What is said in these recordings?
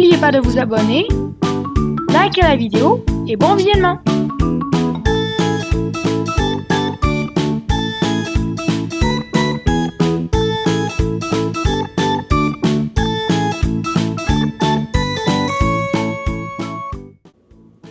n'oubliez pas de vous abonner, likez la vidéo et bon visionnement.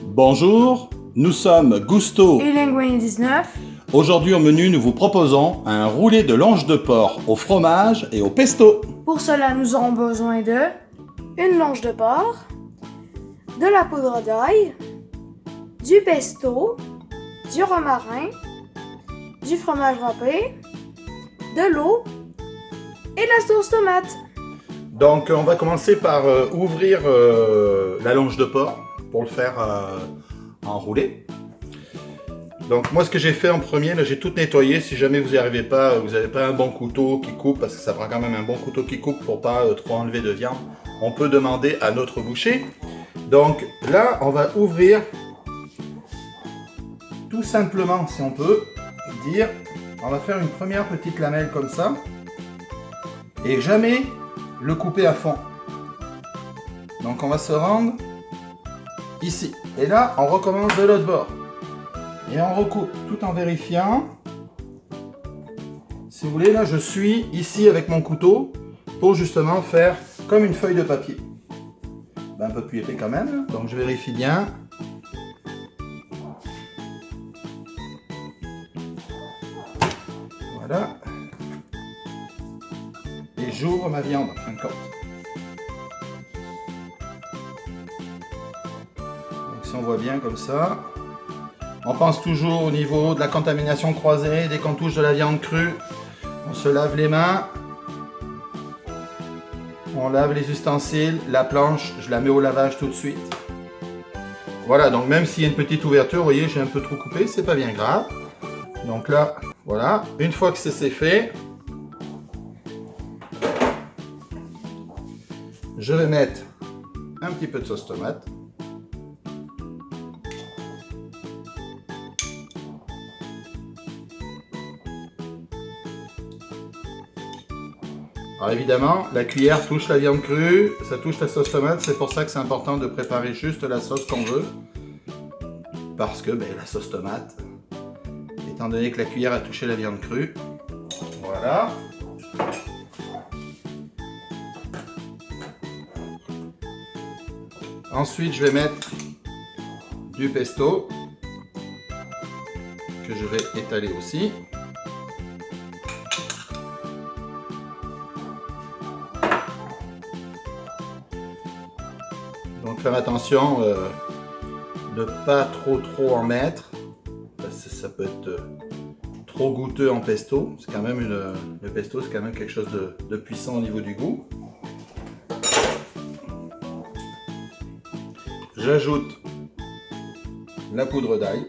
Bonjour, nous sommes Gusto et Linguini 19. Aujourd'hui au menu, nous vous proposons un roulé de longe de porc au fromage et au pesto. Pour cela, nous aurons besoin de une longe de porc, de la poudre d'ail, du pesto, du romarin, du fromage râpé, de l'eau et de la sauce tomate. Donc on va commencer par ouvrir la longe de porc pour le faire enrouler. Donc moi ce que j'ai fait en premier, là j'ai tout nettoyé. Si jamais vous n'y arrivez pas, vous n'avez pas un bon couteau qui coupe, parce que ça prend quand même un bon couteau qui coupe pour pas trop enlever de viande, on peut demander à notre boucher. Donc là on va ouvrir tout simplement, si on peut dire, on va faire une première petite lamelle comme ça et jamais le couper à fond. Donc on va se rendre ici et là on recommence de l'autre bord. Et on recoupe tout en vérifiant. Si vous voulez, là je suis ici avec mon couteau pour justement faire comme une feuille de papier. Un peu plus épais quand même, donc je vérifie bien. Voilà. Et j'ouvre ma viande en fin de compte. Donc si on voit bien comme ça. On pense toujours au niveau de la contamination croisée, dès qu'on touche de la viande crue, on se lave les mains, on lave les ustensiles, la planche, je la mets au lavage tout de suite. Voilà, donc même s'il y a une petite ouverture, vous voyez, j'ai un peu trop coupé, c'est pas bien grave. Donc là, voilà, une fois que c'est fait, je vais mettre un petit peu de sauce tomate. Alors évidemment, la cuillère touche la viande crue, ça touche la sauce tomate, c'est pour ça que c'est important de préparer juste la sauce qu'on veut. Parce que la sauce tomate, étant donné que la cuillère a touché la viande crue, voilà. Ensuite, je vais mettre du pesto, que je vais étaler aussi. Donc faire attention de ne pas trop en mettre, parce que ça peut être trop goûteux en pesto. C'est quand même le pesto, c'est quand même quelque chose de puissant au niveau du goût. J'ajoute la poudre d'ail.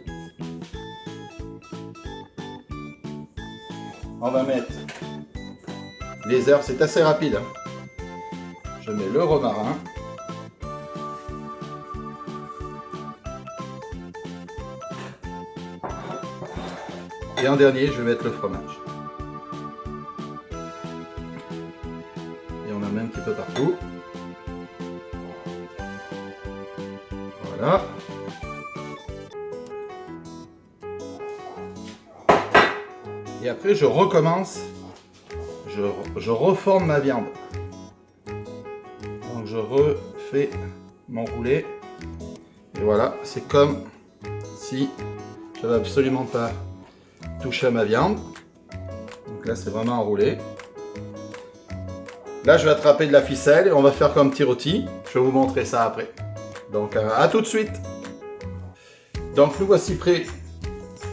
On va mettre les herbes, c'est assez rapide. Je mets le romarin. Et en dernier, je vais mettre le fromage. Et on en met un petit peu partout. Voilà. Et après, je recommence. Je reforme ma viande. Donc, je refais mon roulé. Et voilà, c'est comme si je n'avais absolument pas touché à ma viande. Donc là, c'est vraiment enroulé. Là, je vais attraper de la ficelle et on va faire comme petit rôti. Je vais vous montrer ça après. Donc, à tout de suite. Donc, nous voici prêts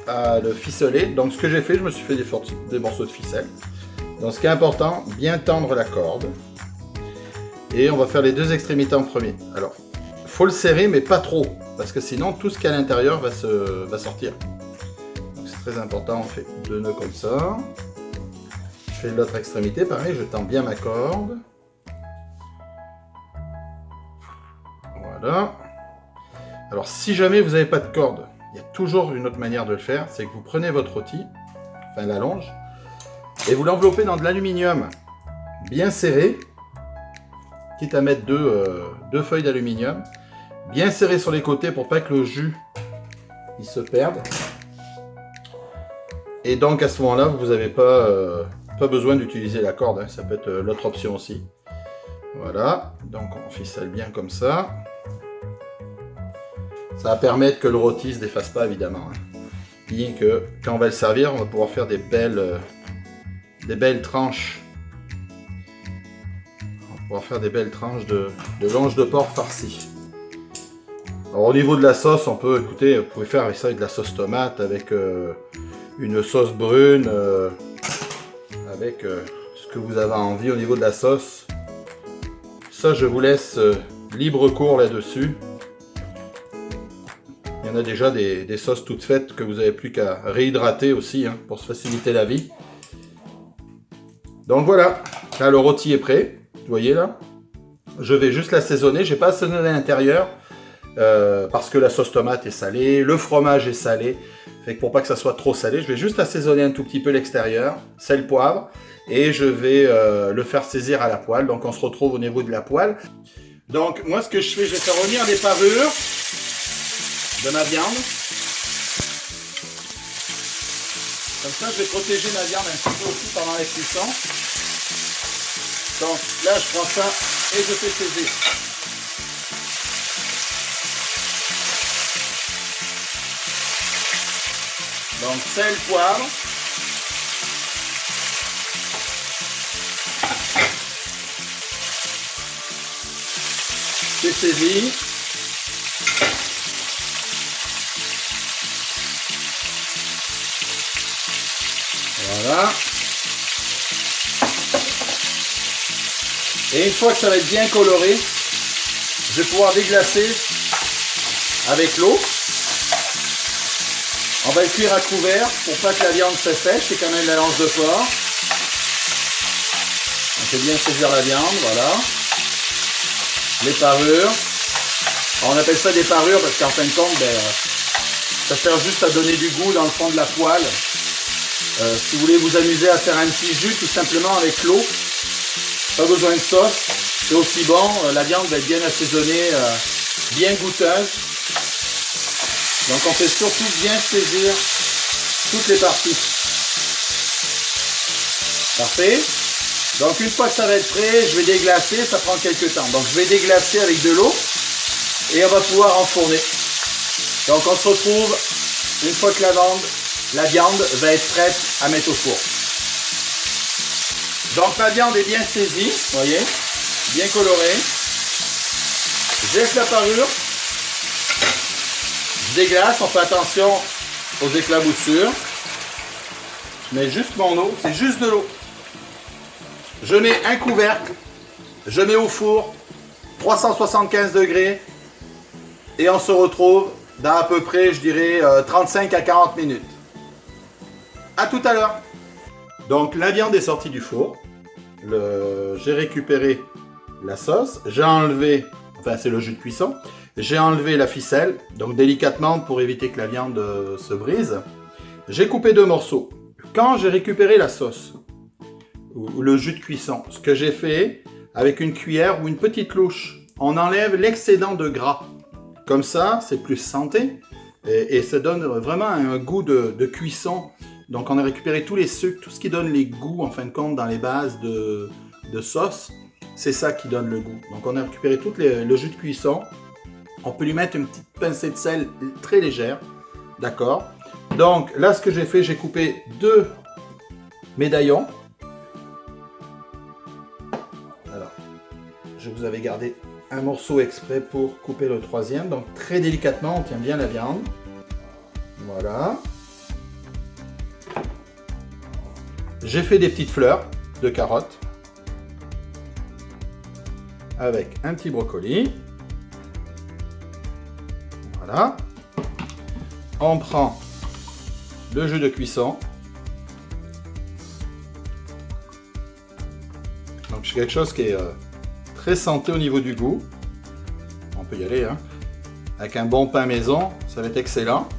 à le ficeler. Donc, ce que j'ai fait, je me suis fait des morceaux de ficelle. Donc, ce qui est important, bien tendre la corde. Et on va faire les deux extrémités en premier. Alors, il faut le serrer, mais pas trop. Parce que sinon, tout ce qu'il y a à l'intérieur va sortir. Très important, on fait deux nœuds comme ça. Je fais l'autre extrémité, pareil, je tends bien ma corde. Voilà. Alors si jamais vous n'avez pas de corde, il y a toujours une autre manière de le faire, c'est que vous prenez votre rôti, enfin la longe, et vous l'enveloppez dans de l'aluminium bien serré, quitte à mettre deux feuilles d'aluminium. Bien serré sur les côtés pour pas que le jus il se perde. Et donc à ce moment-là, vous n'avez pas besoin d'utiliser la corde, hein. Ça peut être l'autre option aussi. Voilà, donc on ficelle bien comme ça. Ça va permettre que le rôti ne se défasse pas évidemment. Hein. Bien que quand on va le servir, on va pouvoir faire des belles tranches. On va pouvoir faire des belles tranches de longe de porc farcie. Alors au niveau de la sauce, on peut, écoutez, vous pouvez faire avec ça avec de la sauce tomate, avec une sauce brune, avec ce que vous avez envie au niveau de la sauce. Ça, je vous laisse libre cours là-dessus. Il y en a déjà des sauces toutes faites que vous n'avez plus qu'à réhydrater aussi, hein, pour se faciliter la vie. Donc voilà, là le rôti est prêt, vous voyez là. Je vais juste l'assaisonner, je n'ai pas assaisonné à l'intérieur parce que la sauce tomate est salée, le fromage est salé. Fait que pour pas que ça soit trop salé, je vais juste assaisonner un tout petit peu l'extérieur, sel, poivre, et je vais le faire saisir à la poêle. Donc on se retrouve au niveau de la poêle. Donc moi ce que je fais, je vais faire revenir les parures de ma viande. Comme ça je vais protéger ma viande un petit peu aussi pendant la cuisson. Donc là je prends ça et je fais saisir. Donc sel, poivre. C'est saisi. Voilà. Et une fois que ça va être bien coloré, je vais pouvoir déglacer avec l'eau. On va le cuire à couvert pour pas que la viande se sèche, c'est quand même la langue de porc. On fait bien saisir la viande, voilà. Les parures. On appelle ça des parures parce qu'en fin de compte, ça sert juste à donner du goût dans le fond de la poêle. Si vous voulez vous amuser à faire un petit jus, tout simplement avec l'eau. Pas besoin de sauce, c'est aussi bon. La viande va être bien assaisonnée, bien goûteuse. Donc on fait surtout bien saisir toutes les parties. Parfait. Donc une fois que ça va être prêt, je vais déglacer, ça prend quelques temps. Donc je vais déglacer avec de l'eau et on va pouvoir enfourner. Donc on se retrouve une fois que la viande va être prête à mettre au four. Donc ma viande est bien saisie, vous voyez, bien colorée. J'laisse la parure. Je déglace, on fait attention aux éclaboussures. Je mets juste mon eau, c'est juste de l'eau. Je mets un couvercle, je mets au four, 375 degrés, et on se retrouve dans à peu près, je dirais, 35 à 40 minutes. A tout à l'heure. Donc la viande est sortie du four, j'ai récupéré la sauce, j'ai enlevé, enfin c'est le jus de cuisson, j'ai enlevé la ficelle, donc délicatement pour éviter que la viande se brise. J'ai coupé 2 morceaux. Quand j'ai récupéré la sauce, ou le jus de cuisson, ce que j'ai fait avec une cuillère ou une petite louche, on enlève l'excédent de gras. Comme ça, c'est plus santé et ça donne vraiment un goût de cuisson. Donc on a récupéré tous les sucres, tout ce qui donne les goûts en fin de compte dans les bases de sauce. C'est ça qui donne le goût. Donc on a récupéré tout le jus de cuisson. On peut lui mettre une petite pincée de sel très légère. D'accord. Donc là, ce que j'ai fait, j'ai coupé 2 médaillons. Alors, je vous avais gardé un morceau exprès pour couper le 3e. Donc très délicatement, on tient bien la viande. Voilà. J'ai fait des petites fleurs de carottes avec un petit brocoli. Voilà. On prend le jus de cuisson. Donc c'est quelque chose qui est très santé au niveau du goût. On peut y aller, hein. Avec un bon pain maison, ça va être excellent.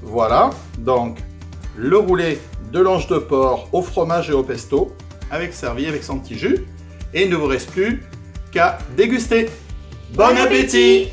Voilà, donc le roulé de longe de porc au fromage et au pesto, servi avec son petit jus. Et il ne vous reste plus qu'à déguster. Bon appétit!